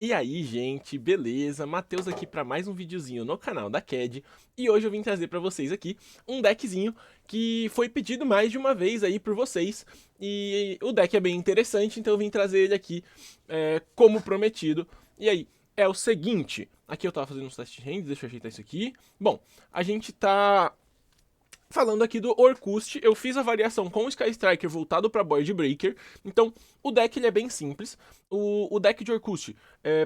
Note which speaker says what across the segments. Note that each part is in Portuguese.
Speaker 1: E aí, gente, beleza? Matheus aqui para mais um videozinho no canal da CAD. E hoje eu vim trazer para vocês aqui um deckzinho que foi pedido mais de uma vez aí por vocês. E o deck é bem interessante, então eu vim trazer ele aqui como prometido. E aí, é o seguinte, aqui eu tava fazendo uns testes de render, deixa eu ajeitar isso aqui. Bom, a gente tá falando aqui do Orkust, eu fiz a variação com o Sky Striker voltado para Board Breaker, então o deck ele é bem simples. O deck de Orkust,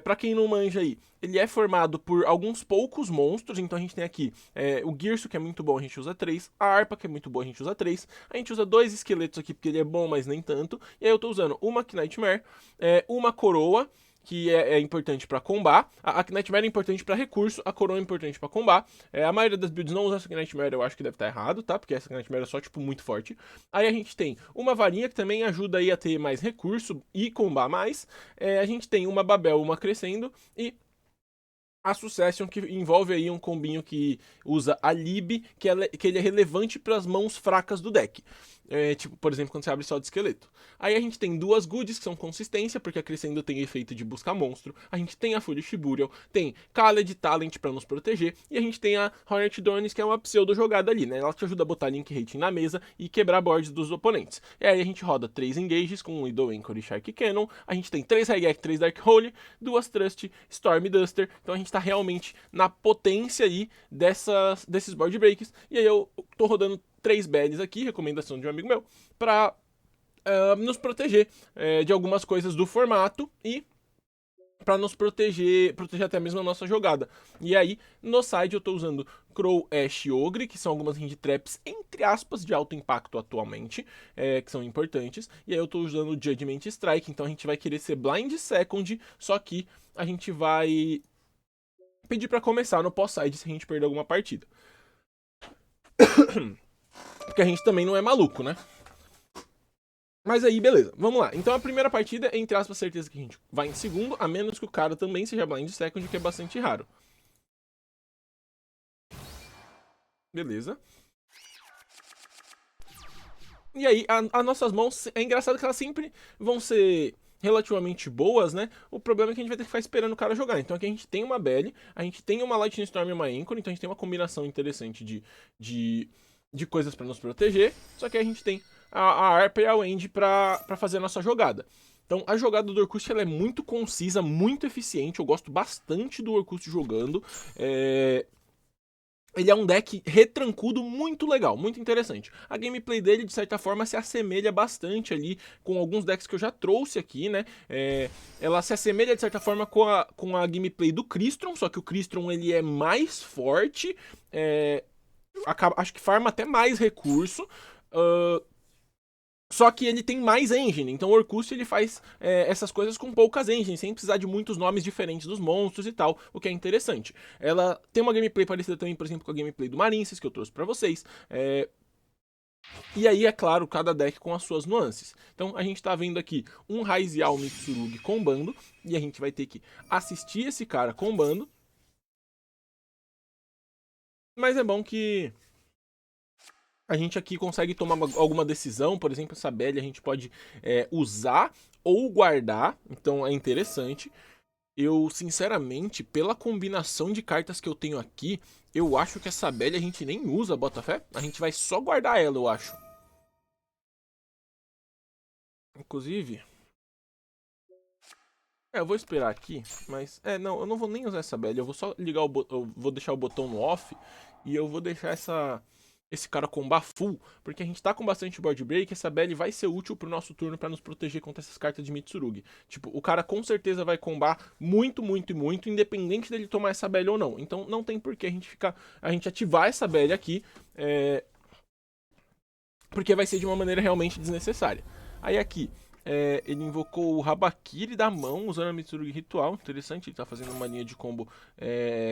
Speaker 1: para quem não manja aí, ele é formado por alguns poucos monstros, então a gente tem aqui o Girso, que é muito bom, a gente usa 3, a Arpa, que é muito boa, a gente usa 3, a gente usa 2 esqueletos aqui porque ele é bom, mas nem tanto, e aí eu tô usando uma Knightmare, uma Coroa, que é importante para combar. A Knightmare é importante para recurso, a Coroa é importante para combar. A maioria das builds não usa essa Knightmare, eu acho que deve estar errado, tá? Porque essa Knightmare é só, tipo, muito forte. Aí a gente tem uma varinha que também ajuda aí a ter mais recurso e combar mais. A gente tem uma Babel, uma crescendo e a Succession, que envolve aí um combinho que usa a Lib, que ele é relevante para as mãos fracas do deck. Tipo, por exemplo, quando você abre só de esqueleto. Aí a gente tem duas goodies que são consistência, porque a Crescendo tem efeito de buscar monstro. A gente tem a Foolish Burial, tem Khaled Talent para nos proteger. E a gente tem a Hornet Donis, que é uma pseudo jogada ali, né? Ela te ajuda a botar Link Rating na mesa e quebrar boards dos oponentes. E aí a gente roda 3 engages com o Idol Anchor e Shark Cannon. A gente tem 3 High 3 Dark Hole, 2 Trust, Storm Duster. Então a gente tá realmente na potência aí desses board breaks. E aí eu tô rodando 3 bells aqui, recomendação de um amigo meu, pra nos proteger de algumas coisas do formato e para nos proteger até mesmo a nossa jogada. E aí, no side eu tô usando Crow, Ash e Ogre, que são algumas hand traps, entre aspas, de alto impacto atualmente, que são importantes. E aí eu tô usando o Judgment Strike, então a gente vai querer ser Blind Second, só que a gente vai pedir para começar no pós-side se a gente perder alguma partida. Porque a gente também não é maluco, né? Mas aí, beleza, vamos lá. Então a primeira partida, entre aspas, certeza que a gente vai em segundo, a menos que o cara também seja blind second, que é bastante raro. Beleza. E aí, as nossas mãos, é engraçado que elas sempre vão ser relativamente boas, né? O problema é que a gente vai ter que ficar esperando o cara jogar. Então aqui a gente tem uma Belly, a gente tem uma Lightning Storm e uma Anchor, então a gente tem uma combinação interessante de, de coisas para nos proteger. Só que a gente tem a Arpa e a Wendy para fazer a nossa jogada. Então a jogada do Orkust ela é muito concisa, muito eficiente. Eu gosto bastante do Orkust jogando. Ele é um deck retrancudo muito legal, muito interessante. A gameplay dele, de certa forma, se assemelha bastante ali com alguns decks que eu já trouxe aqui, né? Ela se assemelha, de certa forma, com a gameplay do Crystron, só que o Crystron ele é mais forte, acho que farma até mais recurso. Uh, só que ele tem mais engine, então o Orkust ele faz essas coisas com poucas engines, sem precisar de muitos nomes diferentes dos monstros e tal, o que é interessante. Ela tem uma gameplay parecida também, por exemplo, com a gameplay do Marinces, que eu trouxe pra vocês. E aí, é claro, cada deck com as suas nuances. Então a gente tá vendo aqui um Raizial Mitsurugi combando, e a gente vai ter que assistir esse cara combando. Mas é bom que a gente aqui consegue tomar alguma decisão, por exemplo, essa Belly a gente pode usar ou guardar, então é interessante. Eu, sinceramente, pela combinação de cartas que eu tenho aqui, eu acho que essa Belly a gente nem usa, Botafé. A gente vai só guardar ela, eu acho. Inclusive, eu vou esperar aqui, mas não, eu não vou nem usar essa Belly, eu vou só ligar eu vou deixar o botão no off e eu vou deixar esse cara combar full, porque a gente tá com bastante board break, essa Belly vai ser útil pro nosso turno pra nos proteger contra essas cartas de Mitsurugi. Tipo, o cara com certeza vai combar muito, muito e muito, independente dele tomar essa Belly ou não. Então não tem por que a gente ativar essa Belly aqui, porque vai ser de uma maneira realmente desnecessária. Aí aqui, ele invocou o Habakiri da mão, usando a Mitsurugi Ritual. Interessante, ele tá fazendo uma linha de combo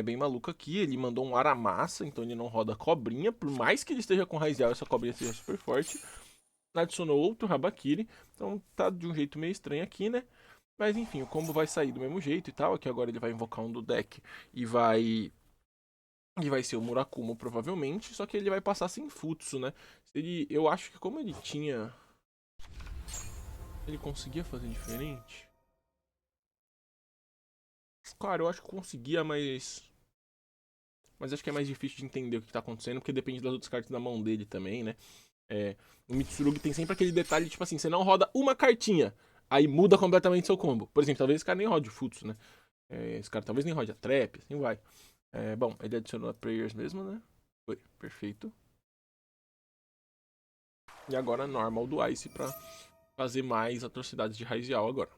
Speaker 1: bem maluca aqui. Ele mandou um Aramassa, então ele não roda cobrinha. Por mais que ele esteja com Raizial, essa cobrinha seja super forte. Adicionou outro Habakiri, então tá de um jeito meio estranho aqui, né? Mas enfim, o combo vai sair do mesmo jeito e tal. Aqui agora ele vai invocar um do deck e vai ser o Murakumo, provavelmente. Só que ele vai passar sem Futsu, né? Eu acho que como ele tinha. Ele conseguia fazer diferente? Cara, eu acho que conseguia, mas... Mas acho que é mais difícil de entender o que tá acontecendo, porque depende das outras cartas da mão dele também, né? É, o Mitsurugi tem sempre aquele detalhe, tipo assim, você não roda uma cartinha, aí muda completamente seu combo. Por exemplo, talvez esse cara nem rode o Futsu, né? Esse cara talvez nem rode a Trap, assim vai. Bom, ele adicionou a Prayers mesmo, né? Foi, perfeito. E agora normal do Ice pra fazer mais atrocidades de Raizial agora.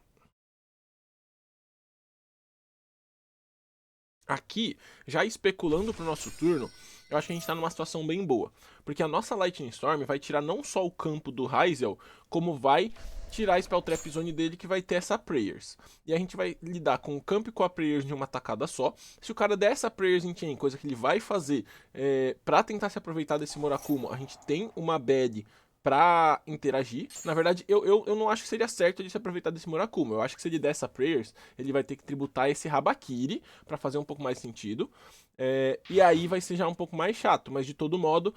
Speaker 1: Aqui, já especulando pro nosso turno, eu acho que a gente tá numa situação bem boa. Porque a nossa Lightning Storm vai tirar não só o campo do Raizel, como vai tirar a Spell Trap Zone dele que vai ter essa Prayers. E a gente vai lidar com o campo e com a Prayers de uma tacada só. Se o cara der essa Prayers em chain, coisa que ele vai fazer pra tentar se aproveitar desse Murakumo, a gente tem uma bad pra interagir. Na verdade, eu não acho que seria certo ele se aproveitar desse Murakumo. Eu acho que se ele der essa Prayers, ele vai ter que tributar esse Habakiri pra fazer um pouco mais sentido. E aí vai ser já um pouco mais chato, mas de todo modo,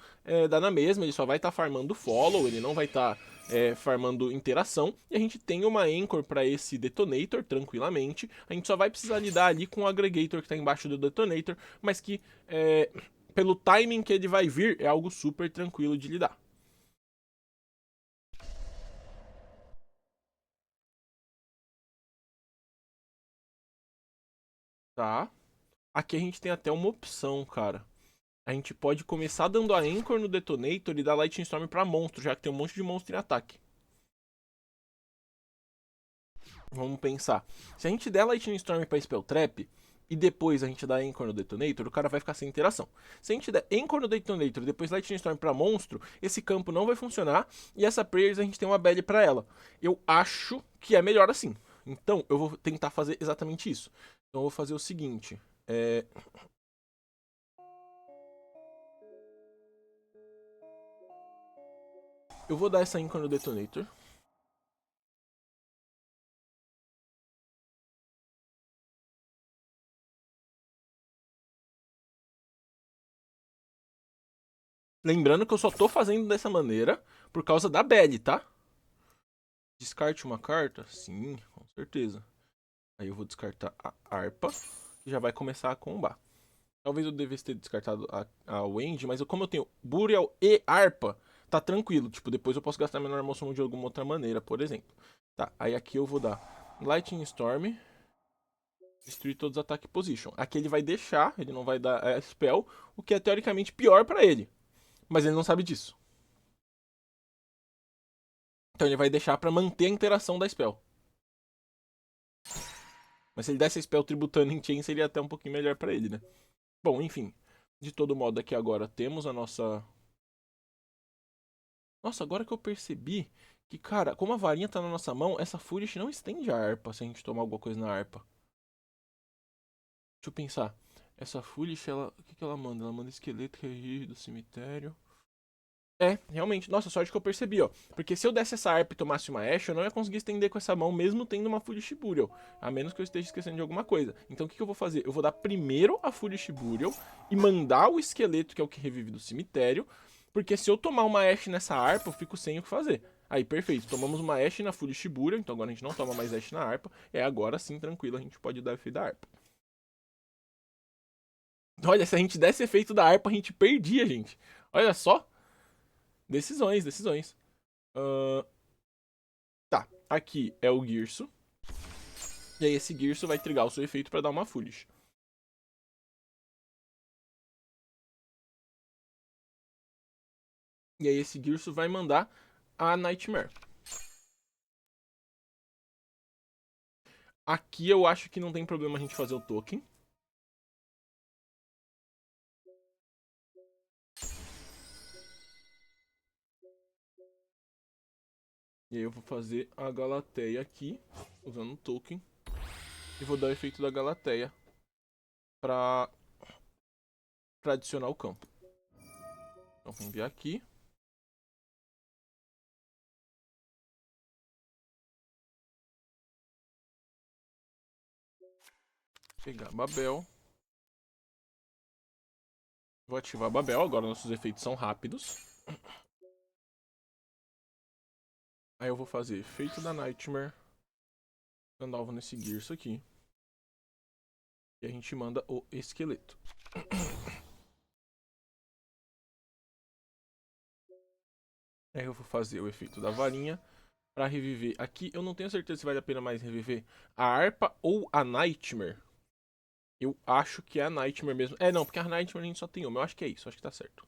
Speaker 1: dá na mesma, ele só vai estar farmando follow, ele não vai estar farmando interação, e a gente tem uma Anchor para esse Detonator, tranquilamente, a gente só vai precisar lidar ali com o Aggregator que está embaixo do Detonator, mas que pelo timing que ele vai vir, é algo super tranquilo de lidar. Tá? Aqui a gente tem até uma opção, cara. A gente pode começar dando a Anchor no Detonator e dar Lightning Storm pra monstro, já que tem um monte de monstro em ataque. Vamos pensar. Se a gente der Lightning Storm pra Spell Trap e depois a gente dá Anchor no Detonator, o cara vai ficar sem interação. Se a gente der Anchor no Detonator e depois Lightning Storm pra monstro, esse campo não vai funcionar e essa Prayers a gente tem uma Belly pra ela. Eu acho que é melhor assim. Então eu vou tentar fazer exatamente isso. Então eu vou fazer o seguinte. Eu vou dar essa Anchor no Detonator. Lembrando que eu só tô fazendo dessa maneira por causa da Belly, tá? Descarte uma carta? Sim, com certeza. Aí eu vou descartar a Harpa, que já vai começar a combar. Talvez eu devesse ter descartado a Wendy, mas como eu tenho Burial e Harpa, tá tranquilo. Tipo, depois eu posso gastar meu normal summon de alguma outra maneira, por exemplo. Tá, aí aqui eu vou dar Lightning Storm, destruir todos os ataques position. Aqui ele vai deixar, ele não vai dar spell, o que é teoricamente pior pra ele. Mas ele não sabe disso. Então ele vai deixar pra manter a interação da spell. Mas se ele desse a spell tributando em chain, seria até um pouquinho melhor pra ele, né? Bom, enfim. De todo modo, aqui agora temos a nossa... Nossa, agora que eu percebi que, cara, como a varinha tá na nossa mão, essa Foolish não estende a harpa se a gente tomar alguma coisa na harpa. Deixa eu pensar. Essa Foolish, ela... o que ela manda? Ela manda esqueleto, regir do cemitério... Realmente. Nossa, sorte que eu percebi, ó. Porque se eu desse essa harpa e tomasse uma Ashe, eu não ia conseguir estender com essa mão, mesmo tendo uma Foolish Burial. A menos que eu esteja esquecendo de alguma coisa. Então o que eu vou fazer? Eu vou dar primeiro a Foolish Burial e mandar o esqueleto, que é o que revive do cemitério. Porque se eu tomar uma Ashe nessa harpa, eu fico sem o que fazer. Aí, perfeito. Tomamos uma Ashe na Foolish Burial, então agora a gente não toma mais Ashe na harpa. Agora sim, tranquilo, a gente pode dar efeito da harpa. Olha, se a gente desse efeito da harpa, a gente perdia, gente. Olha só. Decisões, decisões. Uh, Tá, aqui é o Girso. E aí esse Girso vai trigar o seu efeito pra dar uma Foolish. E aí esse Girso vai mandar a Nightmare. Aqui eu acho que não tem problema a gente fazer o token. E aí eu vou fazer a Galateia aqui, usando o token. E vou dar o efeito da Galateia pra, pra adicionar o campo. Então vou enviar aqui. Pegar a Babel. Vou ativar a Babel, agora nossos efeitos são rápidos. Aí eu vou fazer efeito da Nightmare. Dando alvo nesse Gears aqui. E a gente manda o esqueleto. Aí eu vou fazer o efeito da varinha pra reviver. Aqui eu não tenho certeza se vale a pena mais reviver a harpa ou a Nightmare. Eu acho que é a Nightmare mesmo. É, não, porque a Nightmare a gente só tem uma. Eu acho que é isso, acho que tá certo.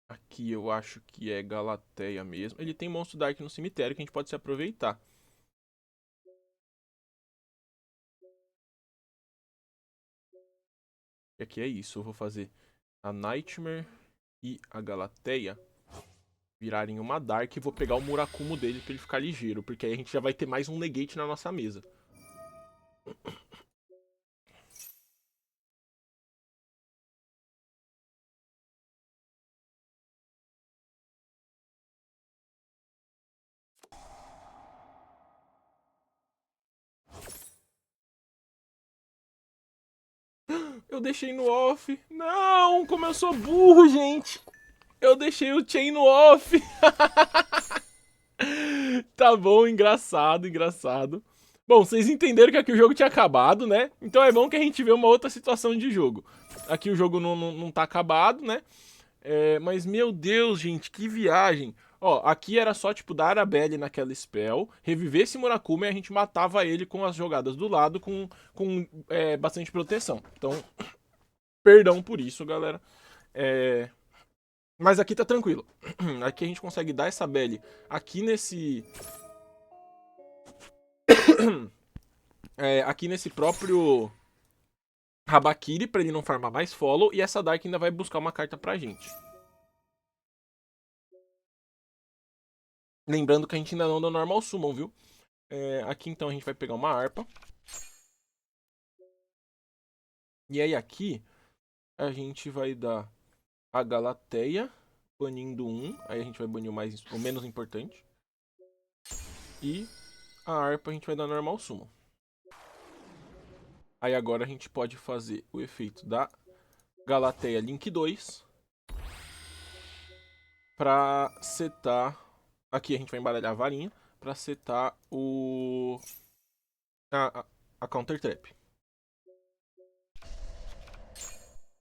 Speaker 1: Aqui eu acho que é Galateia mesmo. Ele tem Monstro Dark no cemitério que a gente pode se aproveitar. E aqui é isso, eu vou fazer a Nightmare e a Galateia virarem uma Dark e vou pegar o Murakumo dele pra ele ficar ligeiro, porque aí a gente já vai ter mais um Negate na nossa mesa. Eu deixei no off. Não, como eu sou burro, gente. Eu deixei o chain no off. Tá bom, engraçado, engraçado. Bom, vocês entenderam que aqui o jogo tinha acabado, né? Então é bom que a gente vê uma outra situação de jogo. Aqui o jogo não tá acabado, né? É, mas, meu Deus, gente, que viagem. Ó, aqui era só, tipo, dar a Arabelle naquela spell, reviver esse Murakuma e a gente matava ele com as jogadas do lado com bastante proteção. Então, perdão por isso, galera. É... Mas aqui tá tranquilo. Aqui a gente consegue dar essa Belly aqui nesse... aqui nesse próprio Habakiri, pra ele não farmar mais follow. E essa Dark ainda vai buscar uma carta pra gente. Lembrando que a gente ainda não deu normal summon, viu? Aqui então a gente vai pegar uma harpa. E aí aqui a gente vai dar a Galateia, banindo um. Aí a gente vai banir o menos importante. E a harpa a gente vai dar normal summon. Aí agora a gente pode fazer o efeito da Galateia Link 2 pra setar... Aqui a gente vai embaralhar a varinha pra setar a Counter Trap.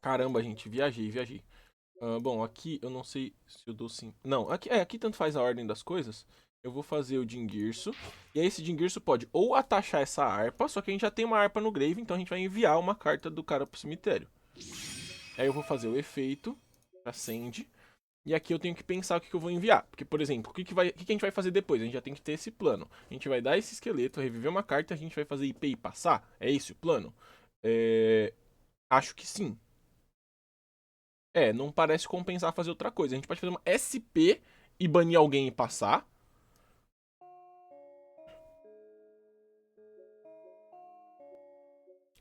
Speaker 1: Caramba, gente, viajei. Bom, aqui eu não sei se eu dou sim. Não, aqui tanto faz a ordem das coisas. Eu vou fazer o Dingirso. E aí esse Dingirso pode ou atachar essa harpa, só que a gente já tem uma harpa no grave, então a gente vai enviar uma carta do cara pro cemitério. Aí eu vou fazer o efeito pra Send. E aqui eu tenho que pensar o que eu vou enviar. Porque, por exemplo, o que a gente vai fazer depois? A gente já tem que ter esse plano. A gente vai dar esse esqueleto, reviver uma carta, a gente vai fazer IP e passar? É esse o plano? Acho que sim. Não parece compensar fazer outra coisa. A gente pode fazer uma SP e banir alguém e passar.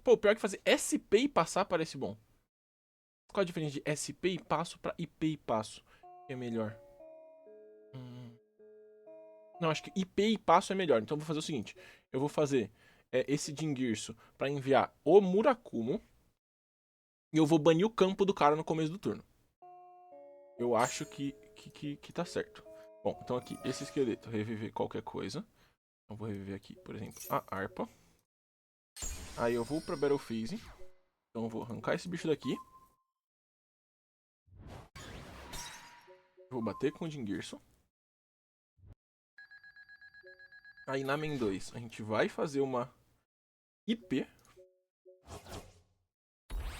Speaker 1: Pô, pior que fazer SP e passar parece bom. Qual a diferença de SP e passo pra IP e passo? Que é melhor? Não, acho que IP e passo é melhor. Então eu vou fazer o seguinte. Eu vou fazer esse Dingirso pra enviar o Murakumo. E eu vou banir o campo do cara no começo do turno. Eu acho que tá certo. Bom, então aqui, esse esqueleto, reviver qualquer coisa. Eu vou reviver aqui, por exemplo, a harpa. Aí eu vou pra Battle Phase. Então eu vou arrancar esse bicho daqui. Vou bater com o Dingirso. Aí na main 2 a gente vai fazer uma IP.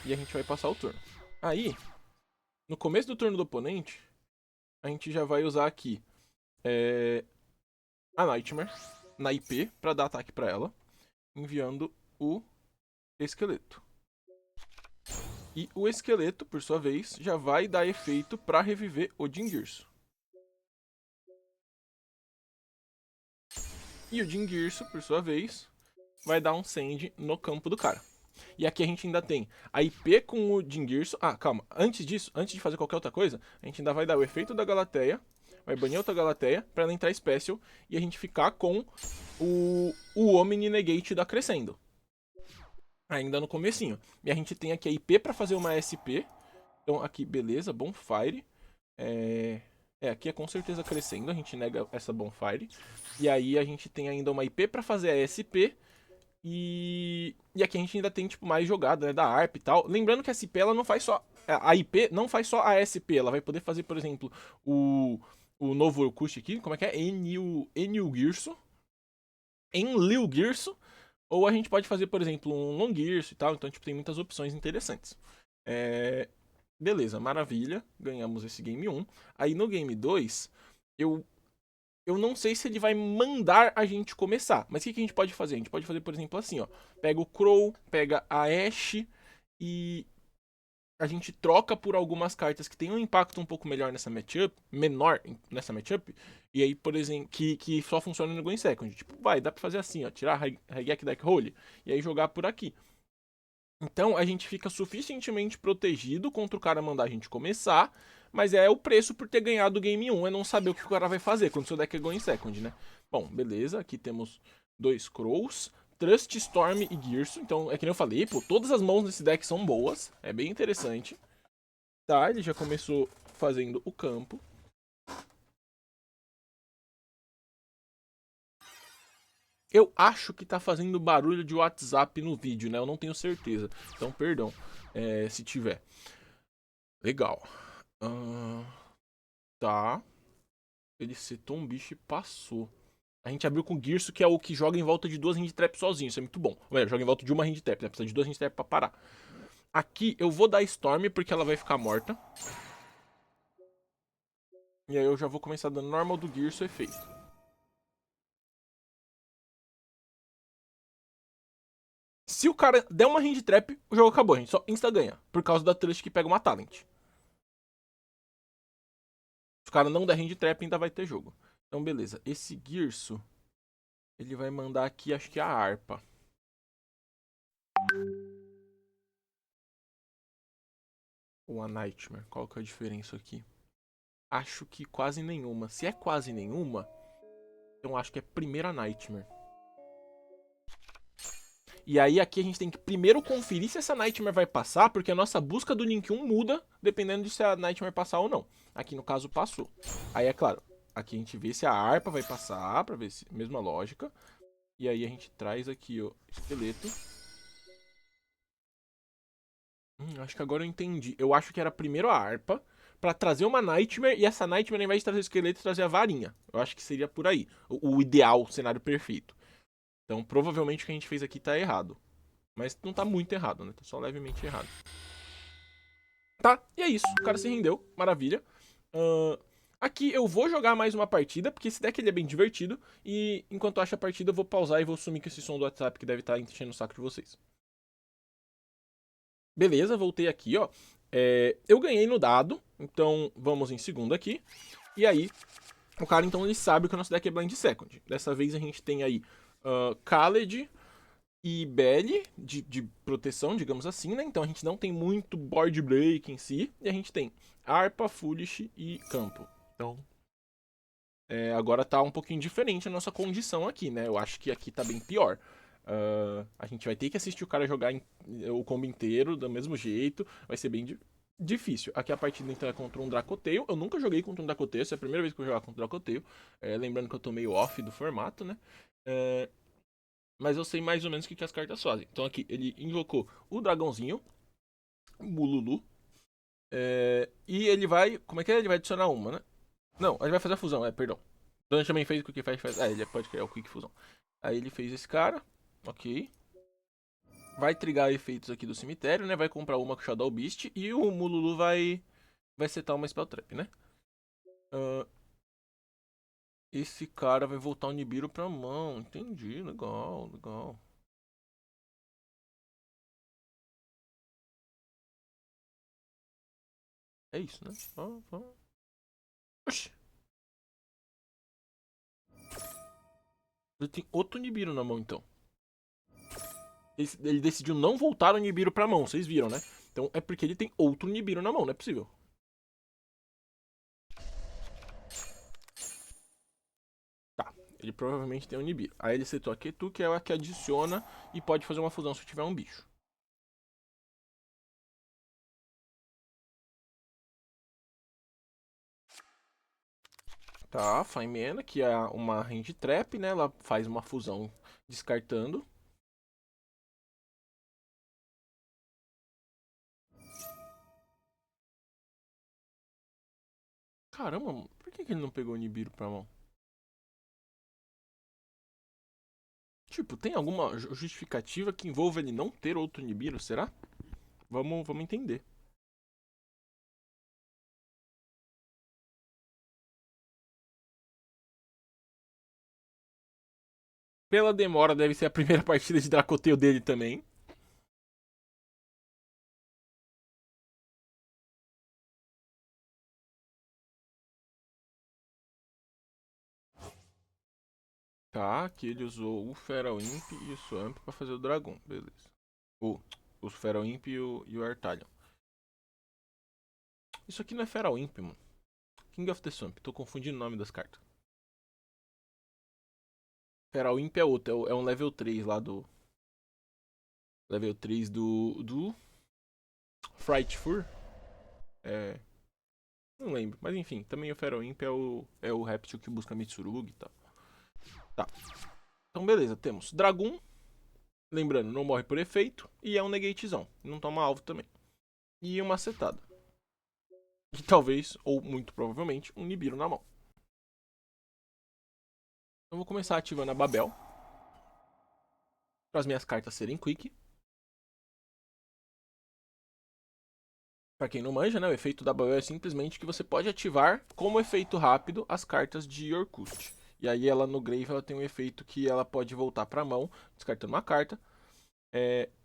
Speaker 1: E a gente vai passar o turno. Aí, no começo do turno do oponente, a gente já vai usar aqui a Nightmare na IP pra dar ataque pra ela. Enviando o esqueleto. E o esqueleto, por sua vez, já vai dar efeito pra reviver o Dingirso. E o Dingirso, por sua vez, vai dar um send no campo do cara. E aqui a gente ainda tem a IP com o Dingirso. Ah, calma. Antes disso, antes de fazer qualquer outra coisa, a gente ainda vai dar o efeito da Galateia. Vai banir outra Galateia pra ela entrar Special. E a gente ficar com o Omni Negate da Crescendo. Ainda no comecinho. E a gente tem aqui a IP pra fazer uma SP. Então aqui, beleza, Bonfire. É, aqui é com certeza crescendo, a gente nega essa Bonfire. E aí a gente tem ainda uma IP pra fazer a SP. E aqui a gente ainda tem, tipo, mais jogada, né, da ARP e tal. Lembrando que a SP, ela não faz só... A IP não faz só a SP, ela vai poder fazer, por exemplo, o, o novo Orkut aqui, como é que é? Enil Girso. Enlil Girso. Ou a gente pode fazer, por exemplo, um Long Girso e tal. Então, tipo, tem muitas opções interessantes. É... Beleza, maravilha. Ganhamos esse game 1. Aí no game 2, eu eu não sei se ele vai mandar a gente começar. Mas o que a gente pode fazer? A gente pode fazer, por exemplo, assim, ó. Pega o Crow, pega a Ashe e a gente troca por algumas cartas que tem um impacto um pouco melhor nessa matchup, menor nessa matchup, e aí, por exemplo, que só funciona no Going Second. Tipo, dá pra fazer assim, ó, tirar Higek Deck Hole e aí jogar por aqui. Então a gente fica suficientemente protegido contra o cara mandar a gente começar, mas é o preço por ter ganhado o game 1, é não saber o que o cara vai fazer quando seu deck é Going Second, né? Bom, beleza, aqui temos dois Crows, Trust, Storm e Gearso, então é que nem eu falei, pô, todas as mãos desse deck são boas, é bem interessante. Tá, ele já começou fazendo o campo. Eu acho que tá fazendo barulho de WhatsApp no vídeo, né? Eu não tenho certeza, então perdão se tiver. Legal. Uh, tá. Ele setou um bicho e passou. A gente abriu com o Girso, que é o que joga em volta de duas hand trap sozinho. Isso é muito bom. Ou melhor, joga em volta de uma hand trap, né? Precisa de duas hand trap pra parar. Aqui eu vou dar Storm, porque ela vai ficar morta. E aí eu já vou começar dando normal do Girso efeito. Se o cara der uma hand trap, o jogo acabou. A gente só insta ganha. Por causa da Trust que pega uma talent. Se o cara não der hand trap, ainda vai ter jogo. Então beleza. Esse Girso, ele vai mandar aqui, acho que a harpa. Ou a Nightmare. Qual que é a diferença aqui? Acho que quase nenhuma. Se é quase nenhuma, então acho que é primeira Nightmare. E aí aqui a gente tem que primeiro conferir se essa Nightmare vai passar, porque a nossa busca do Link 1 muda dependendo de se a Nightmare passar ou não. Aqui no caso passou. Aí é claro, aqui a gente vê se a harpa vai passar, pra ver se... Mesma lógica. E aí a gente traz aqui o esqueleto. Acho que agora eu entendi. Eu acho que era primeiro a harpa, pra trazer uma Nightmare, e essa Nightmare, ao invés de trazer o esqueleto, trazer a varinha. Eu acho que seria por aí. O ideal, o cenário perfeito. Então, provavelmente o que a gente fez aqui tá errado. Mas não tá muito errado, né? Tá só levemente errado. Tá, e é isso. O cara se rendeu. Maravilha. Aqui eu vou jogar mais uma partida, porque esse deck ele é bem divertido. E enquanto eu acho a partida, eu vou pausar e vou sumir com esse som do WhatsApp que deve estar enchendo o saco de vocês. Beleza, voltei aqui, ó. Eu ganhei no dado, então vamos em segundo aqui. E aí, o cara então ele sabe que o nosso deck é Blind Second. Dessa vez a gente tem aí Khaled e Belly de proteção, digamos assim, né? Então a gente não tem muito board break em si. E a gente tem Arpa, Foolish e Campo. Então, agora tá um pouquinho diferente a nossa condição aqui, né? Eu acho que aqui tá bem pior. A gente vai ter que assistir o cara jogar o combo inteiro do mesmo jeito. Vai ser bem difícil. Aqui a partida então é contra um Dracotail. Eu nunca joguei contra um Dracotail, essa é a primeira vez que eu vou jogar contra um Dracotail. Lembrando que eu tô meio off do formato, né? Mas eu sei mais ou menos o que as cartas fazem. Então aqui ele invocou o dragãozinho, o Bululu. E ele vai. Como é que é? Ele vai adicionar uma, né? Não, ele vai fazer a fusão, perdão. Então também fez o que faz. Ele pode criar o Quick Fusão. Aí ele fez esse cara. Ok. Vai trigar efeitos aqui do cemitério, né? Vai comprar uma com o Shadow Beast. E o Mululu vai setar uma Spell Trap, né? Esse cara vai voltar o Nibiru pra mão. Entendi, legal, legal. É isso, né? Oxi. Ele tem outro Nibiru na mão, então. Ele decidiu não voltar o Nibiru pra mão, vocês viram, né? Então é porque ele tem outro Nibiru na mão, não é possível. Tá, ele provavelmente tem um Nibiru. Aí ele setou a Ketu, que é a que adiciona e pode fazer uma fusão se tiver um bicho. Tá, Faimena, que é uma range trap, né? Ela faz uma fusão descartando. Caramba, por que ele não pegou o Nibiru pra mão? Tipo, tem alguma justificativa que envolva ele não ter outro Nibiru, será? Vamos entender. Pela demora, deve ser a primeira partida de Dracoteio dele também. Tá, aqui ele usou o Feral Imp e o Swamp pra fazer o Dragão, beleza. O Feral Imp e o Artalion. Isso aqui não é Feral Imp, mano. King of the Swamp, tô confundindo o nome das cartas. Feral Imp é outro, é um level 3 lá do... Level 3 do Frightfur. É... Não lembro, mas enfim, também o Feral Imp é o réptil que busca Mitsurugi e tal. Tá, então beleza, temos Dragoon. Lembrando, não morre por efeito e é um negatezão, não toma alvo também. E uma setada. E talvez, ou muito provavelmente, um Nibiru na mão. Então vou começar ativando a Babel. Para as minhas cartas serem quick. Para quem não manja, né, o efeito da Babel é simplesmente que você pode ativar como efeito rápido as cartas de Yorkust. E aí ela no Grave ela tem um efeito que ela pode voltar para a mão, descartando uma carta.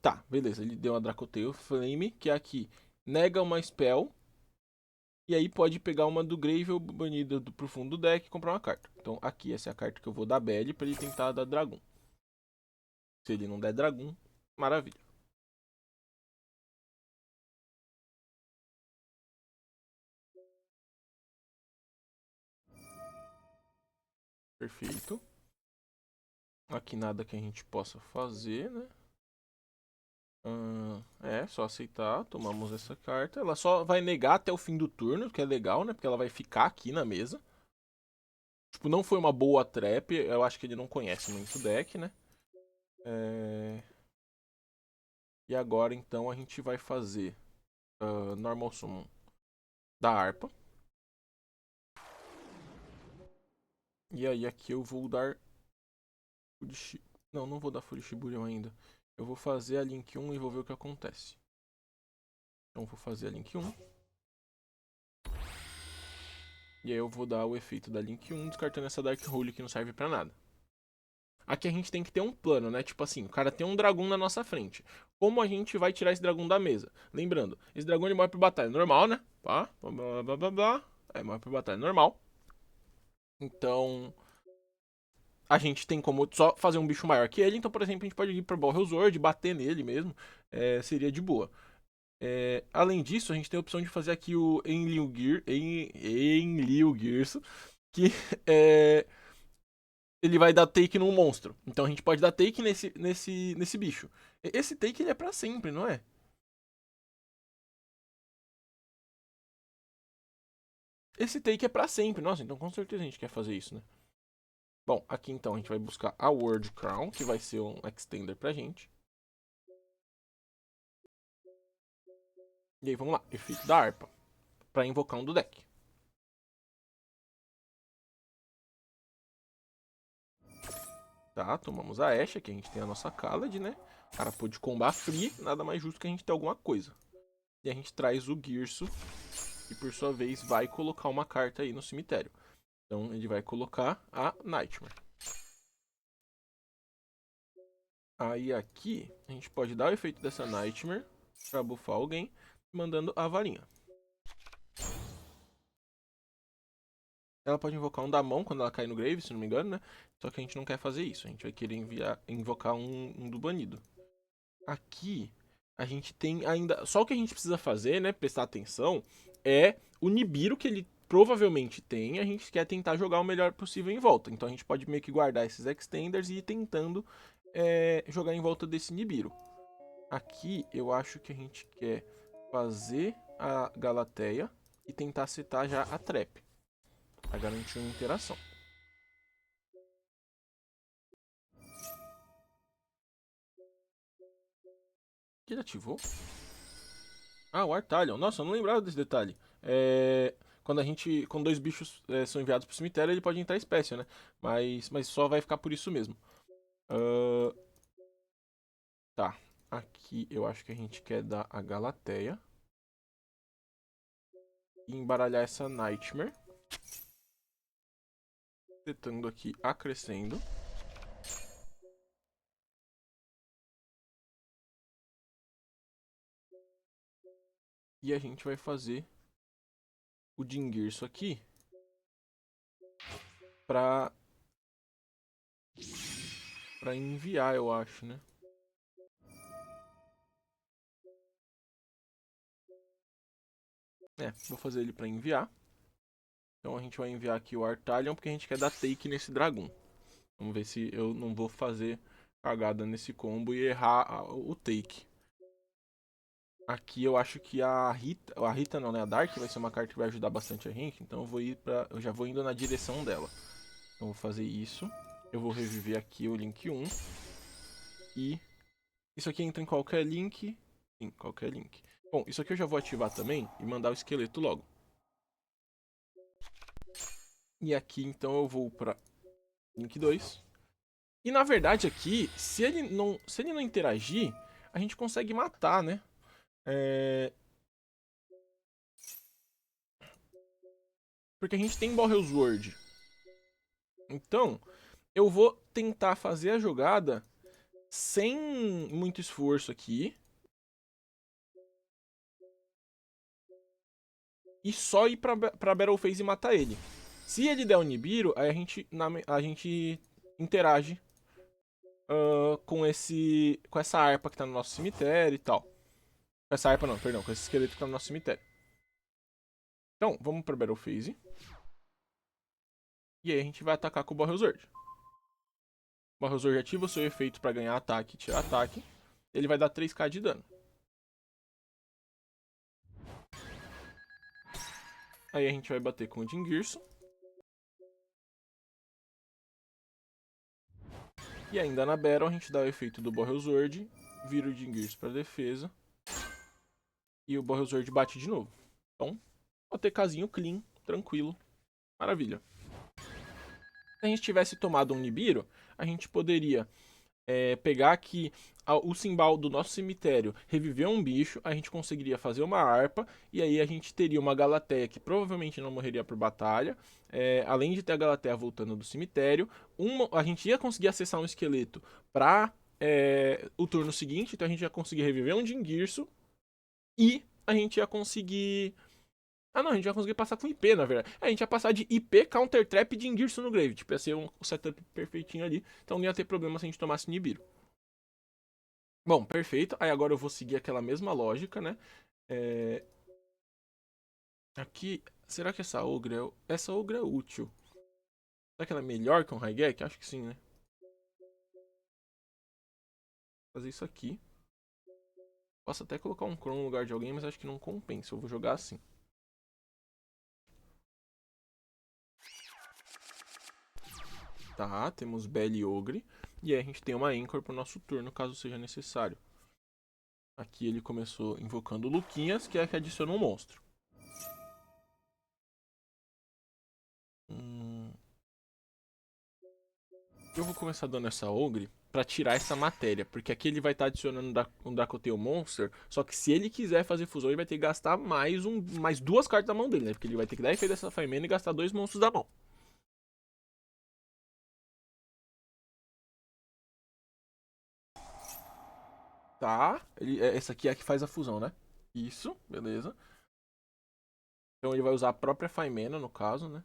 Speaker 1: Tá, beleza, ele deu uma Dracoteio Flame, que é aqui. Nega uma spell. E aí pode pegar uma do Grave ou banida pro fundo do deck e comprar uma carta. Então aqui essa é a carta que eu vou dar Belle para ele tentar dar Dragon. Se ele não der Dragon, maravilha. Perfeito. Aqui nada que a gente possa fazer, né? Só aceitar. Tomamos essa carta. Ela só vai negar até o fim do turno, que é legal, né? Porque ela vai ficar aqui na mesa. Tipo, não foi uma boa trap. Eu acho que ele não conhece muito o deck, né? E agora, então, a gente vai fazer Normal Summon da harpa. E aí aqui eu vou dar... Não, não vou dar Furishiburion ainda. Eu vou fazer a Link 1 e vou ver o que acontece. Então vou fazer a Link 1. E aí eu vou dar o efeito da Link 1, descartando essa Dark Hole que não serve pra nada. Aqui a gente tem que ter um plano, né? Tipo assim, o cara tem um dragão na nossa frente. Como a gente vai tirar esse dragão da mesa? Lembrando, esse dragão ele morre por batalha normal, né? Tá? Blá, blá, blá, blá. Morre por batalha normal. Então, a gente tem como só fazer um bicho maior que ele. Então, por exemplo, a gente pode ir pro Ball Sword, bater nele mesmo. Seria de boa. Além disso, a gente tem a opção de fazer aqui o Enlil Girso, que ele vai dar take num monstro. Então a gente pode dar take nesse bicho. Esse take ele é pra sempre, não é? Esse take é pra sempre. Nossa, então com certeza a gente quer fazer isso, né? Bom, aqui então a gente vai buscar a World Crown, que vai ser um extender pra gente. E aí vamos lá, efeito da harpa, pra invocar um do deck. Tá, tomamos a Ashe, aqui a gente tem a nossa Khaled, né? O cara pôde combar free, nada mais justo que a gente ter alguma coisa. E a gente traz o Girso, e por sua vez vai colocar uma carta aí no cemitério. Então ele vai colocar a Nightmare. Aí aqui a gente pode dar o efeito dessa Nightmare pra buffar alguém, mandando a varinha. Ela pode invocar um da mão quando ela cai no grave, se não me engano, né? Só que a gente não quer fazer isso. A gente vai querer invocar um do banido. Aqui a gente tem ainda... Só o que a gente precisa fazer, né? Prestar atenção, é o Nibiru que ele provavelmente tem. A gente quer tentar jogar o melhor possível em volta. Então a gente pode meio que guardar esses extenders e ir tentando jogar em volta desse Nibiru. Aqui eu acho que a gente quer fazer a Galateia e tentar setar já a trap. Pra garantir uma interação. O que ele ativou? Ah, o Artalion. Nossa, eu não lembrava desse detalhe. Quando dois bichos são enviados pro cemitério, ele pode entrar espécie, né? Mas só vai ficar por isso mesmo. Ah, tá. Aqui eu acho que a gente quer dar a Galateia. E embaralhar essa Nightmare. Setando aqui a Crescendo. E a gente vai fazer o Dingirso aqui. Pra enviar, eu acho, né? Vou fazer ele pra enviar. Então a gente vai enviar aqui o Artalion, porque a gente quer dar take nesse dragão. Vamos ver se eu não vou fazer cagada nesse combo e errar o take. Aqui eu acho que a Rita não, né? A Dark vai ser uma carta que vai ajudar bastante a gente. Então eu já vou indo na direção dela. Então eu vou fazer isso. Eu vou reviver aqui o Link 1. E isso aqui entra em qualquer link. Sim, qualquer link. Bom, isso aqui eu já vou ativar também e mandar o esqueleto logo. E aqui então eu vou para link 2. E na verdade aqui, se ele não interagir, a gente consegue matar, né? Porque a gente tem Borrel Sword. Então, eu vou tentar fazer a jogada sem muito esforço aqui. E só ir pra Battle Phase e matar ele. Se ele der o Nibiru, aí a gente interage com essa harpa que tá no nosso cemitério e tal. Com essa harpa não, perdão, com esse esqueleto que tá no nosso cemitério. Então, vamos pra Battle Phase. E aí a gente vai atacar com o Borrel Sword. O Borrel Sword ativa o seu efeito pra ganhar ataque e tirar ataque. Ele vai dar 3k de dano. Aí a gente vai bater com o Dingirso. E ainda na Battle a gente dá o efeito do Borrel Sword, vira o Dingirso pra defesa. E o Borrel Sword bate de novo. Então, OTKzinho clean, tranquilo, maravilha. Se a gente tivesse tomado um Nibiru, a gente poderia pegar aqui o Symbol do nosso cemitério, reviver um bicho, a gente conseguiria fazer uma harpa, e aí a gente teria uma Galateia que provavelmente não morreria por batalha, além de ter a Galateia voltando do cemitério, a gente ia conseguir acessar um esqueleto para o turno seguinte, então a gente ia conseguir reviver um Dingirso, e a gente ia conseguir... Ah, não, a gente ia conseguir passar com IP, na verdade. A gente ia passar de IP, Counter Trap e Dingirso no Grave. Tipo, ia ser um setup perfeitinho ali. Então não ia ter problema se a gente tomasse Nibiru. Bom, perfeito. Aí agora eu vou seguir aquela mesma lógica, né? Aqui, será que essa Ogre é útil? Será que ela é melhor que um Raigek? Acho que sim, né? Vou fazer isso aqui. Posso até colocar um Crow no lugar de alguém, mas acho que não compensa. Eu vou jogar assim. Tá, temos Belle e Ogre. E aí a gente tem uma Anchor pro nosso turno, caso seja necessário. Aqui ele começou invocando Luquinhas, que é a que adiciona um monstro. Eu vou começar dando essa Ogre pra tirar essa matéria, porque aqui ele vai estar adicionando um Dracotale Monster, só que se ele quiser fazer fusão, ele vai ter que gastar mais duas cartas da mão dele, né? Porque ele vai ter que dar efeito dessa Faimena e gastar dois monstros da mão. Tá, essa aqui é a que faz a fusão, né? Isso, beleza. Então ele vai usar a própria Faimena, no caso, né?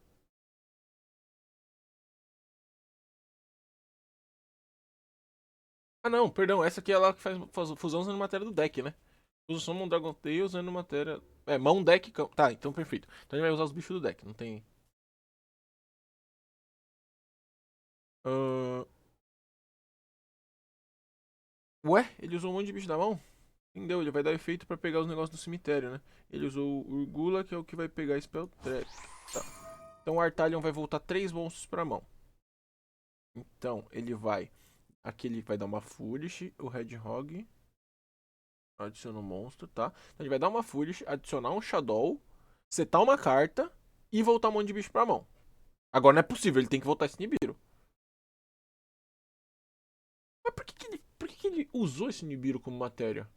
Speaker 1: Ah, não, perdão, essa aqui é ela que faz fusão usando matéria do deck, né? Usa só um Dragon Tail usando matéria. Mão deck. Tá, então perfeito. Então ele vai usar os bichos do deck, não tem. Ahn, Ué, ele usou um monte de bicho da mão? Entendeu? Ele vai dar efeito pra pegar os negócios do cemitério, né? Ele usou o Urgula, que é o que vai pegar Spell Trap. Tá. Então o Artalion vai voltar 3 monstros pra mão. Então ele vai... Aqui ele vai dar uma Foolish, o Hedgehog adiciona um monstro, tá? Então ele vai dar uma Foolish, adicionar um Shadow, setar uma carta e voltar um monte de bicho pra mão. Agora não é possível, ele tem que voltar esse Nibiru. Mas por que ele usou esse Nibiru como matéria?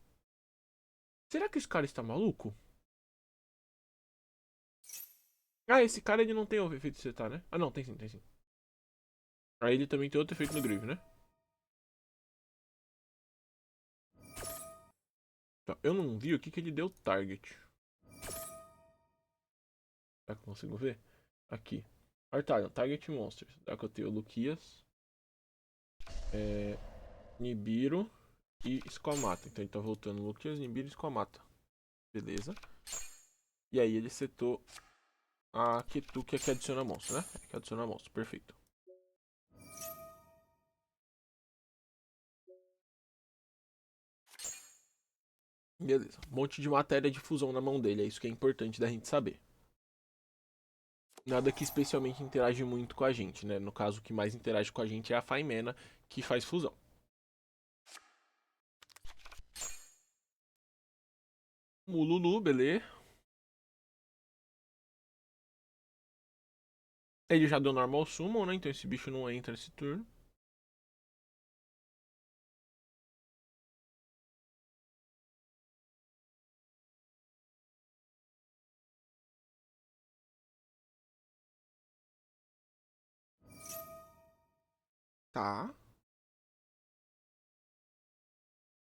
Speaker 1: Será que esse cara está maluco? Ah, esse cara ele não tem o efeito de setar, né? Ah não, tem sim, tem sim. Aí ele também tem outro efeito no Grave, né? Tá, eu não vi o que ele deu target. Será que eu consigo ver? Aqui. Artalion, Target Monsters. Dá que eu tenho Luquias, Nibiru e Squamata. Então ele tá voltando Luquias, Nibiru e Squamata. Beleza. E aí ele setou a Ketu, que aqui adiciona monstro, né? Que adiciona monstro, perfeito. Beleza. Um monte de matéria de fusão na mão dele. É isso que é importante da gente saber. Nada que especialmente interage muito com a gente, né? No caso, o que mais interage com a gente é a Faimena, que faz fusão. Mululu, beleza. Ele já deu normal summon, né? Então esse bicho não entra esse turno. Tá.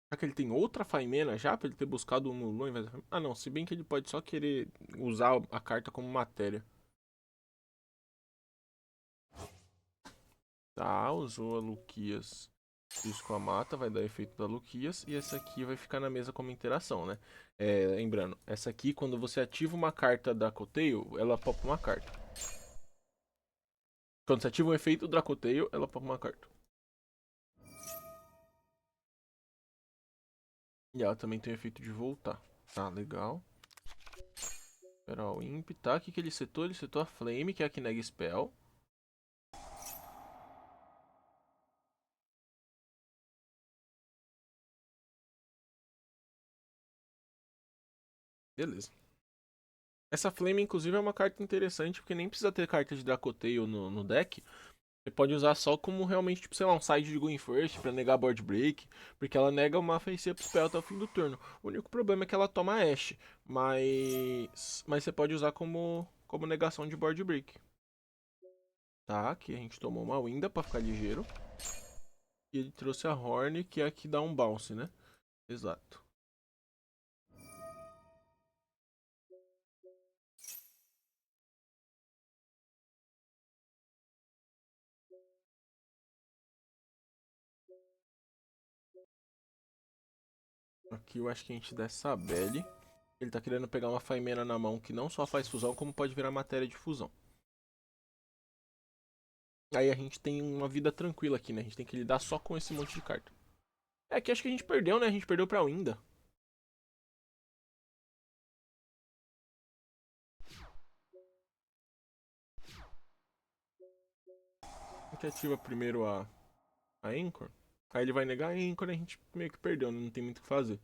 Speaker 1: Será que ele tem outra Faimena já pra ele ter buscado o Mululu ao invés da Faimena? Ah, não. Se bem que ele pode só querer usar a carta como matéria. Tá, usou a Luquias isso com a mata, vai dar efeito da Luquias. E essa aqui vai ficar na mesa como interação, né? Lembrando, essa aqui, quando você ativa uma carta da Dracotail, ela popa uma carta. Quando você ativa um efeito Dracotail, ela popa uma carta. E ela também tem o efeito de voltar. Tá, legal. Espera o Imp, tá? O que ele setou? Ele setou a Flame, que é a Kineg Spell. Beleza. Essa Flame, inclusive, é uma carta interessante, porque nem precisa ter carta de Dracotail no deck. Você pode usar só como realmente, tipo, sei lá, um side de Going First pra negar board break, porque ela nega uma face up spell até o fim do turno. O único problema é que ela toma Ash, mas você pode usar como negação de board break. Tá, aqui a gente tomou uma Winda pra ficar ligeiro. E ele trouxe a Horn, que é a que dá um bounce, né? Exato. Aqui eu acho que a gente dá essa Belly. Ele tá querendo pegar uma Faimena na mão que não só faz fusão, como pode virar matéria de fusão. Aí a gente tem uma vida tranquila aqui, né? A gente tem que lidar só com esse monte de carta. É que acho que a gente perdeu, né? A gente perdeu pra Winda. A gente ativa primeiro a Anchor. Aí ele vai negar a Anchor e a gente meio que perdeu, né? Não tem muito o que fazer.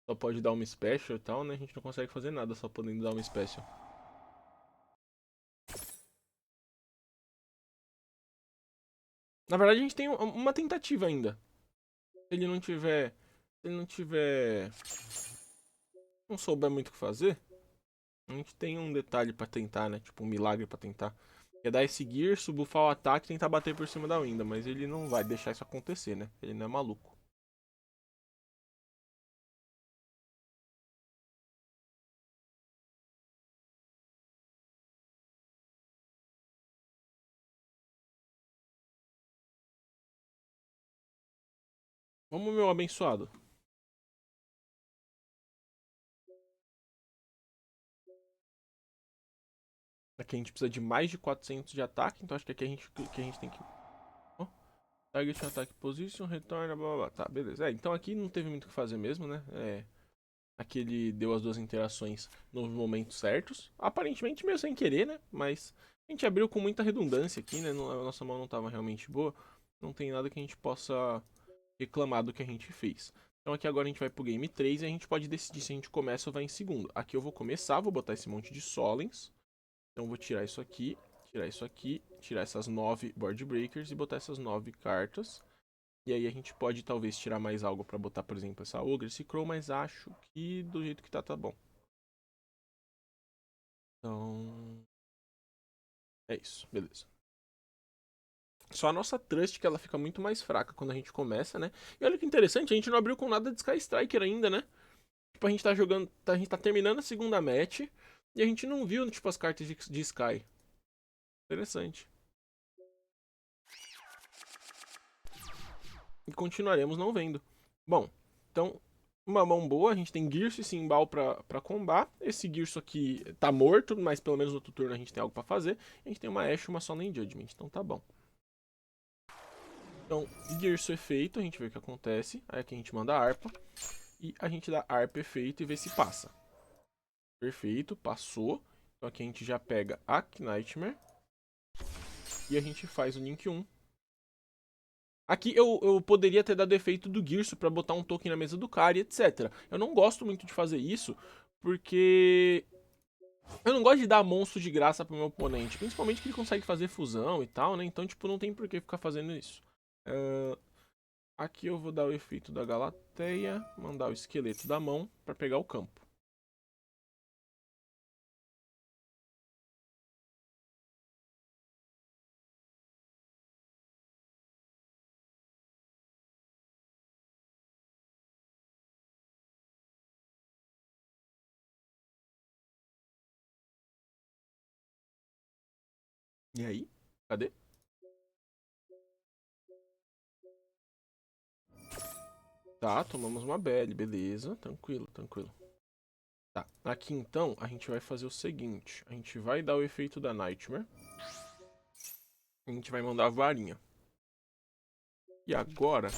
Speaker 1: Só pode dar uma Special e tal, né? A gente não consegue fazer nada só podendo dar uma Special. Na verdade, a gente tem uma tentativa ainda. Se ele não tiver. Se ele não tiver. Não souber muito o que fazer, a gente tem um detalhe pra tentar, né? Tipo um milagre pra tentar. Que é dar esse gear, subbuffar o ataque e tentar bater por cima da Winda. Mas ele não vai deixar isso acontecer, né? Ele não é maluco. Vamos, meu abençoado. Aqui a gente precisa de mais de 400 de ataque, então acho que aqui a gente tem que... Oh, target attack position, retorna, blá blá blá. Tá, beleza. Então aqui não teve muito o que fazer mesmo, né? Aqui ele deu as duas interações nos momentos certos. Aparentemente meio sem querer, né? Mas A gente abriu com muita redundância aqui, né? A nossa mão não estava realmente boa. Não tem nada que a gente possa reclamar do que a gente fez. Então aqui agora a gente vai pro game 3 e a gente pode decidir se a gente começa ou vai em segundo. Aqui eu vou começar, vou botar esse monte de Solens. Então vou tirar isso aqui, tirar essas 9 Board Breakers e botar essas 9 cartas. E aí a gente pode talvez tirar mais algo pra botar, por exemplo, essa Ogre, esse Crow, mas acho que do jeito que tá bom. Então... é isso, beleza. Só a nossa Trust que ela fica muito mais fraca quando a gente começa, né? E olha que interessante, a gente não abriu com nada de Sky Striker ainda, né? Tipo, a gente tá jogando, a gente tá terminando a segunda match e a gente não viu, tipo, as cartas de Sky. Interessante. E continuaremos não vendo. Bom, então, uma mão boa, a gente tem Girso e Simbal pra combar. Esse Girso aqui tá morto, mas pelo menos no outro turno a gente tem algo pra fazer. A gente tem uma Ashe e uma Solemn Judgment, então tá bom. Então, Girso efeito, a gente vê o que acontece. Aí aqui a gente manda a Arpa. E a gente dá Arpa efeito e vê se passa. Perfeito, passou. Então aqui a gente já pega a Nightmare. E a gente faz o Link 1. Aqui eu poderia ter dado efeito do Girso pra botar um token na mesa do cara e etc. Eu não gosto muito de fazer isso, porque... eu não gosto de dar monstro de graça pro meu oponente. Principalmente que ele consegue fazer fusão e tal, né? Então, tipo, não tem por que ficar fazendo isso. Aqui eu vou dar o efeito da Galateia, mandar o esqueleto da mão pra pegar o campo. E aí? Cadê? Tá, tomamos uma BL, beleza. Tranquilo, tranquilo. Tá, aqui então a gente vai fazer o seguinte. A gente vai dar o efeito da Nightmare. A gente vai mandar a varinha. E agora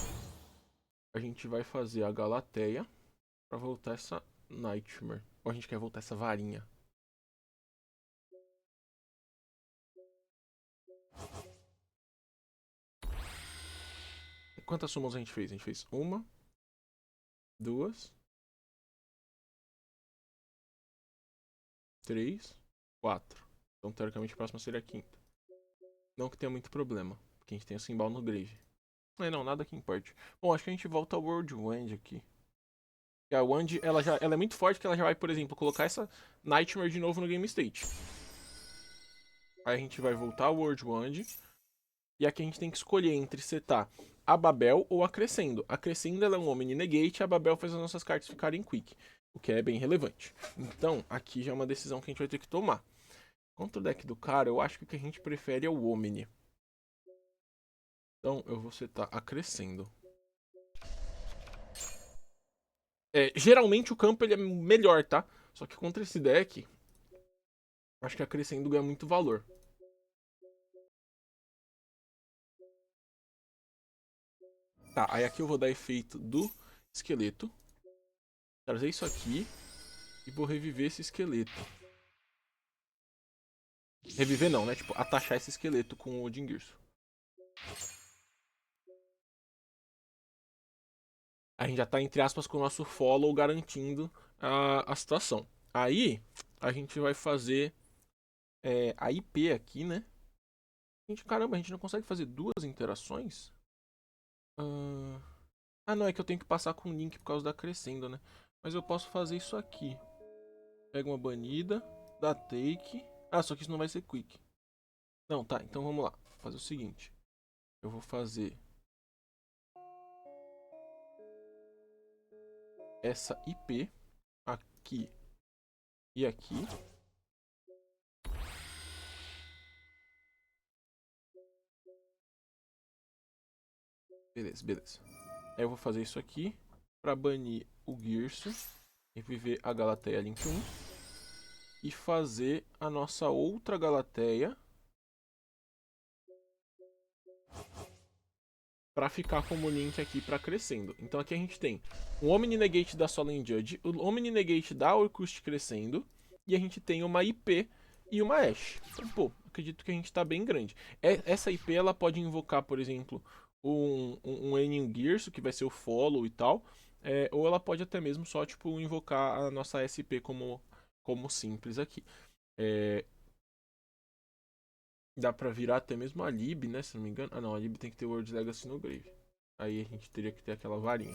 Speaker 1: a gente vai fazer a Galateia pra voltar essa Nightmare. Ou a gente quer voltar essa varinha? Quantas summons a gente fez? A gente fez uma, duas, três, quatro. Então, teoricamente, a próxima seria a quinta. Não que tenha muito problema, porque a gente tem o Symbol no grave. Não, nada que importe. Bom, acho que a gente volta ao World Wand aqui. E a Wand, ela é muito forte, que ela já vai, por exemplo, colocar essa Nightmare de novo no Game State. Aí a gente vai voltar ao World Wand. E aqui a gente tem que escolher entre setar a Babel ou a Crescendo. A Crescendo ela é um Omni Negate e a Babel faz as nossas cartas ficarem quick. O que é bem relevante. Então, aqui já é uma decisão que a gente vai ter que tomar. Contra o deck do cara, eu acho que o que a gente prefere é o Omni. Então, eu vou setar a Crescendo. Geralmente o campo ele é melhor, tá? Só que contra esse deck, acho que a Crescendo ganha muito valor. Tá, aí aqui eu vou dar efeito do esqueleto. Trazer isso aqui e vou reviver esse esqueleto. Reviver não, né? Tipo, atachar esse esqueleto com o Odin Girso. A gente já tá, entre aspas, com o nosso follow garantindo a situação. Aí, a gente vai fazer a IP aqui, né? Caramba, a gente não consegue fazer duas interações? Não, é que eu tenho que passar com o link por causa da crescendo, né? Mas eu posso fazer isso aqui. Pega uma banida, dá take. Só que isso não vai ser quick. Não, tá, então vamos lá. Vou fazer o seguinte. Eu vou fazer essa IP aqui e aqui. Beleza, beleza. Aí eu vou fazer isso aqui pra banir o Girso, reviver a Galateia Link 1 e fazer a nossa outra Galateia pra ficar como link aqui pra crescendo. Então aqui a gente tem o Omni Negate da Solemn Judge, o Omni Negate da Orcust crescendo e a gente tem uma IP e uma Ashe. Então, pô, acredito que a gente tá bem grande. Essa IP, ela pode invocar, por exemplo, um Enin Gears, que vai ser o follow e tal. Ou ela pode até mesmo só, tipo, invocar a nossa SP como simples aqui. Dá pra virar até mesmo a Lib, né? Se não me engano. Ah, não. A Lib tem que ter World Legacy no Grave. Aí a gente teria que ter aquela varinha.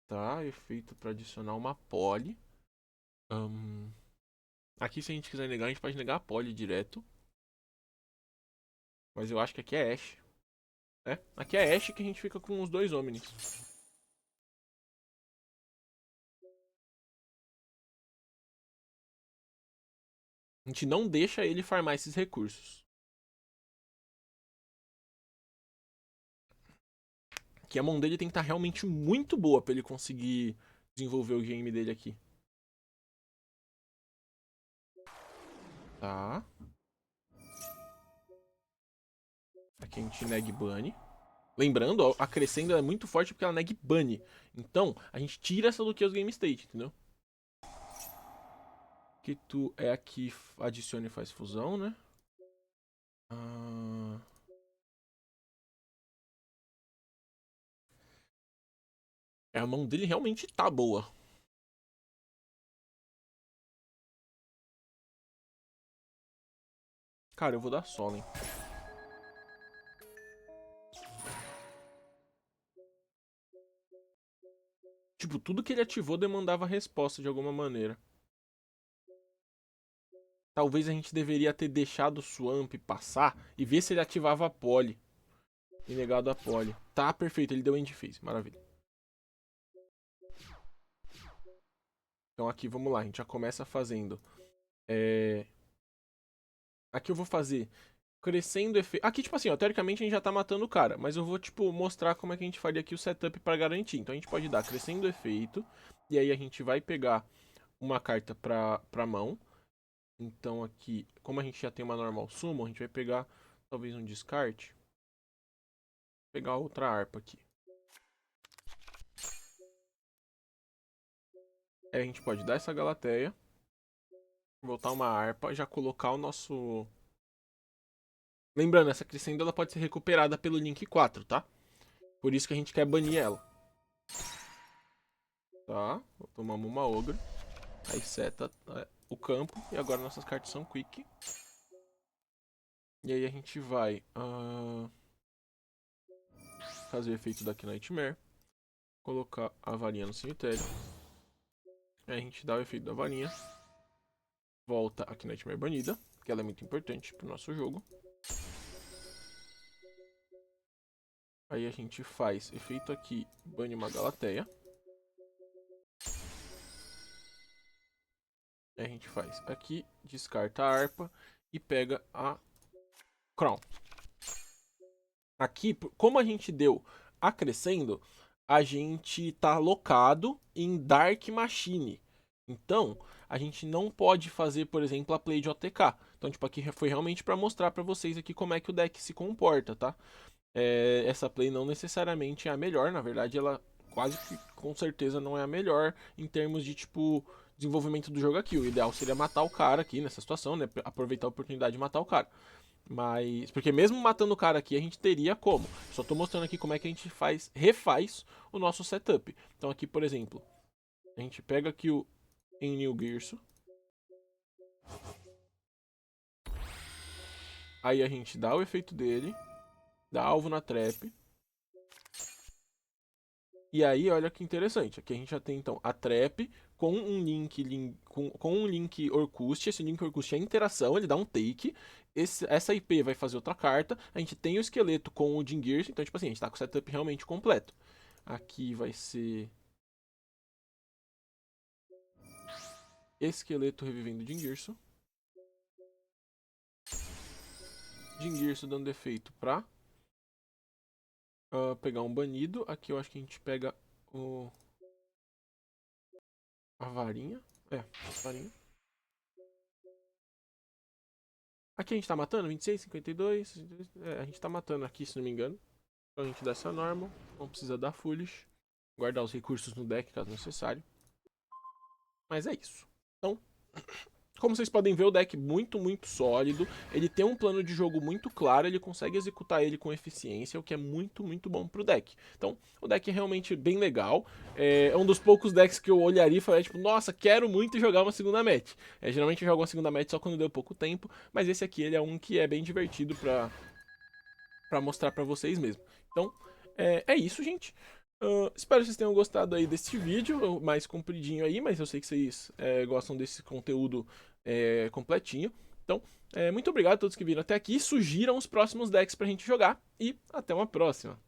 Speaker 1: Tá, efeito pra adicionar uma poly. Aqui, se a gente quiser negar, a gente pode negar a poly direto. Mas eu acho que aqui é Ashe. Aqui é Ashe que a gente fica com os dois Omnis. A gente não deixa ele farmar esses recursos. Que a mão dele tem que estar realmente muito boa pra ele conseguir desenvolver o game dele aqui. Tá. Aqui a gente neg bunny. Lembrando, a crescendo é muito forte porque ela neg bunny. Então, a gente tira essa do que os game state, entendeu? Que tu é aqui, adicione e faz fusão, né? Ah... A mão dele realmente tá boa. Cara, eu vou dar Solen. Tipo, tudo que ele ativou demandava resposta de alguma maneira. Talvez a gente deveria ter deixado o Swamp passar e ver se ele ativava a Poly. E negado a Poly. Tá, perfeito, ele deu End Phase, maravilha. Então aqui, vamos lá, a gente já começa fazendo. Aqui eu vou fazer crescendo efeito. Aqui, tipo assim, ó, teoricamente a gente já tá matando o cara, mas eu vou, tipo, mostrar como é que a gente faria aqui o setup pra garantir. Então a gente pode dar crescendo efeito, e aí a gente vai pegar uma carta pra mão. Então aqui, como a gente já tem uma normal summon, a gente vai pegar talvez um descarte. Pegar outra harpa aqui. Aí a gente pode dar essa Galateia, voltar uma harpa, já colocar o nosso... Lembrando, essa crescendo ela pode ser recuperada pelo Link 4, tá? Por isso que a gente quer banir ela. Tá, tomamos uma Ogre. Aí seta o campo. E agora nossas cartas são Quick. E aí a gente vai fazer o efeito da Nightmare. Colocar a varinha no cemitério. Aí a gente dá o efeito da varinha. Volta a Nightmare banida, que ela é muito importante pro nosso jogo. Aí a gente faz efeito aqui, bane uma Galateia. Aí a gente faz aqui, descarta a harpa e pega a Crown. Aqui, como a gente deu acrescendo, a gente tá locado em Dark Machine. Então, a gente não pode fazer, por exemplo, a play de OTK. Então, tipo, aqui foi realmente para mostrar para vocês aqui como é que o deck se comporta, tá? Essa play não necessariamente é a melhor, na verdade ela quase que com certeza não é a melhor em termos de, tipo, desenvolvimento do jogo aqui. O ideal seria matar o cara aqui nessa situação, né? Aproveitar a oportunidade de matar o cara. Mas, porque mesmo matando o cara aqui, a gente teria como. Só tô mostrando aqui como é que a gente refaz o nosso setup. Então aqui, por exemplo, a gente pega aqui o Enil Girso. Aí a gente dá o efeito dele, dá alvo na trap. E aí, olha que interessante. Aqui a gente já tem então a trap com um com um link Orcust. Esse link Orcust é interação, ele dá um take. Essa IP vai fazer outra carta. A gente tem o esqueleto com o Jingears. Então, tipo assim, a gente tá com o setup realmente completo. Aqui vai ser esqueleto revivendo o Jingearso. Jingearso dando defeito pra pegar um banido. Aqui eu acho que a gente pega a varinha. A varinha. Aqui a gente tá matando 26, 52. A gente tá matando aqui, se não me engano. Então a gente dá essa normal. Não precisa dar foolish. Guardar os recursos no deck caso necessário. Mas é isso. Então, Como vocês podem ver, o deck muito sólido, ele tem um plano de jogo muito claro, ele consegue executar ele com eficiência, o que é muito bom pro deck. Então, o deck é realmente bem legal, é um dos poucos decks que eu olharia e falaria, tipo, nossa, quero muito jogar uma segunda match. Geralmente eu jogo uma segunda match só quando deu pouco tempo, mas esse aqui ele é um que é bem divertido pra mostrar pra vocês mesmo. Então, é isso, gente. Espero que vocês tenham gostado aí desse vídeo, mais compridinho aí, mas eu sei que vocês gostam desse conteúdo completinho. Então, muito obrigado a todos que viram até aqui, sugiram os próximos decks pra gente jogar e até uma próxima.